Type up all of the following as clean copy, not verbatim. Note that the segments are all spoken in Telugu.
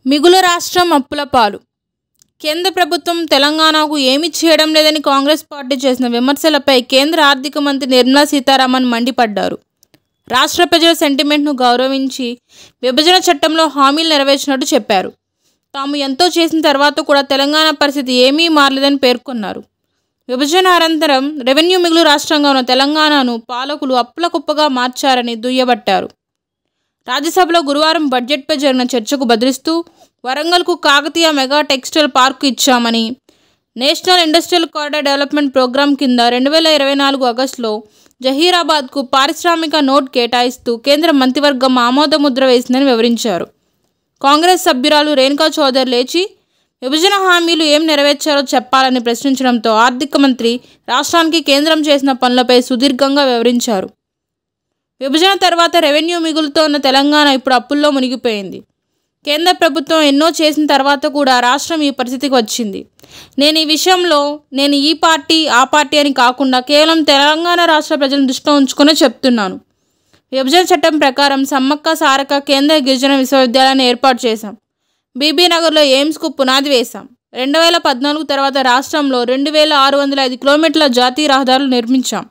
మిగులు రాష్ట్రం అప్పుల పాలు. కేంద్ర ప్రభుత్వం తెలంగాణకు ఏమీ చేయడం లేదని కాంగ్రెస్ పార్టీ చేసిన విమర్శలపై కేంద్ర ఆర్థిక మంత్రి నిర్మలా సీతారామన్ మండిపడ్డారు. రాష్ట్ర ప్రజల సెంటిమెంట్ను గౌరవించి విభజన చట్టంలో హామీలు నెరవేర్చినట్టు చెప్పారు. తాము ఎంతో చేసిన తర్వాత కూడా తెలంగాణ పరిస్థితి ఏమీ మారలేదని పేర్కొన్నారు. విభజన అనంతరం రెవెన్యూ మిగులు రాష్ట్రంగా ఉన్న తెలంగాణను పాలకులు అప్పుల కుప్పగా మార్చారని దుయ్యబట్టారు. రాజ్యసభలో గురువారం బడ్జెట్పై జరిగిన చర్చకు బదులిస్తూ వరంగల్కు కాకతీయ మెగా టెక్స్టైల్ పార్కు ఇచ్చామని, national industrial corridor development program కింద 2024 ఆగస్టులో జహీరాబాద్కు పారిశ్రామిక నోట్ కేటాయిస్తూ కేంద్ర మంత్రివర్గం ఆమోదముద్ర వేసిందని వివరించారు. కాంగ్రెస్ సభ్యురాలు రేణుకా చౌదరి లేచి విభజన హామీలు ఏం నెరవేర్చారో చెప్పాలని ప్రశ్నించడంతో ఆర్థిక మంత్రి రాష్ట్రానికి కేంద్రం చేసిన పనులపై సుదీర్ఘంగా వివరించారు. విభజన తర్వాత రెవెన్యూ మిగులుతో ఉన్న తెలంగాణ ఇప్పుడు అప్పుల్లో మునిగిపోయింది. కేంద్ర ప్రభుత్వం ఎన్నో చేసిన తర్వాత కూడా రాష్ట్రం ఈ పరిస్థితికి వచ్చింది. నేను ఈ విషయంలో ఈ పార్టీ ఆ పార్టీ అని కాకుండా కేవలం తెలంగాణ రాష్ట్ర ప్రజలను దృష్టిలో ఉంచుకునే చెప్తున్నాను. విభజన చట్టం ప్రకారం సమ్మక్క సారక్క కేంద్ర గిరిజన విశ్వవిద్యాలయాన్ని ఏర్పాటు చేశాం. బీబీనగర్లో ఎయిమ్స్కు పునాది వేశాం. 2014 తర్వాత రాష్ట్రంలో 2605 కిలోమీటర్ల జాతీయ రహదారులు నిర్మించాం.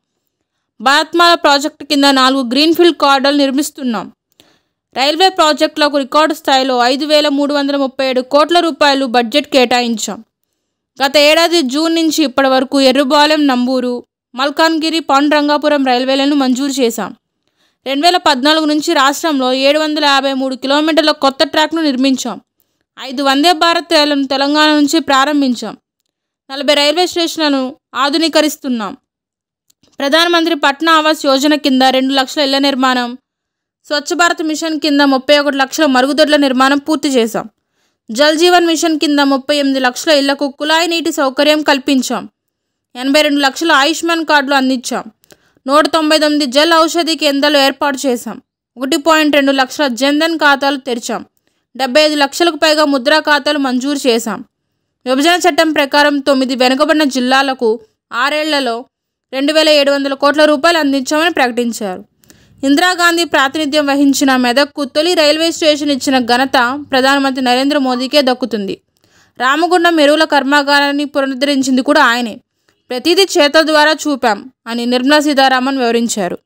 భారత్మాల ప్రాజెక్టు కింద 4 గ్రీన్ఫీల్డ్ కారిడార్లు నిర్మిస్తున్నాం. రైల్వే ప్రాజెక్టులకు రికార్డు స్థాయిలో 5337 కోట్ల రూపాయలు బడ్జెట్ కేటాయించాం. గత ఏడాది జూన్ నుంచి ఇప్పటి వరకు ఎర్రుబాలెం నంబూరు, మల్కాన్గిరి, పాండురంగాపురం రైల్వేలను మంజూరు చేశాం. 2014 నుంచి రాష్ట్రంలో 753 కిలోమీటర్ల కొత్త ట్రాక్ను నిర్మించాం. 5 వందే భారత్ రైళ్లను తెలంగాణ నుంచి ప్రారంభించాం. 40 రైల్వే స్టేషన్లను ఆధునీకరిస్తున్నాం. ప్రధానమంత్రి పట్నా ఆవాస్ యోజన కింద 2 లక్షల ఇళ్ల నిర్మాణం, స్వచ్ఛ భారత్ మిషన్ కింద 31 లక్షల మరుగుదొడ్ల నిర్మాణం పూర్తి చేశాం. జల్ జీవన్ మిషన్ కింద 38 లక్షల ఇళ్లకు కుళాయి నీటి సౌకర్యం కల్పించాం. 82 లక్షల ఆయుష్మాన్ కార్డులు అందించాం. 199 జల్ ఔషధి కేంద్రాలు ఏర్పాటు చేశాం. 1.2 లక్షల జన్ధన్ ఖాతాలు తెరిచాం. 75 లక్షలకు పైగా ముద్రా ఖాతాలు మంజూరు చేశాం. విభజన చట్టం ప్రకారం 9 వెనుకబడిన జిల్లాలకు 6 ఏళ్లలో 2700 కోట్ల రూపాయలు అందించామని ప్రకటించారు. ఇందిరాగాంధీ ప్రాతినిధ్యం వహించిన మెదక్కు తొలి రైల్వే స్టేషన్ ఇచ్చిన ఘనత ప్రధానమంత్రి నరేంద్ర మోదీకే దక్కుతుంది. రామగుండం ఎరువుల కర్మాగారాన్ని పునరుద్ధరించింది కూడా ఆయనే. ప్రతిదీ చేతుల ద్వారా చూపాం అని నిర్మలా సీతారామన్ వివరించారు.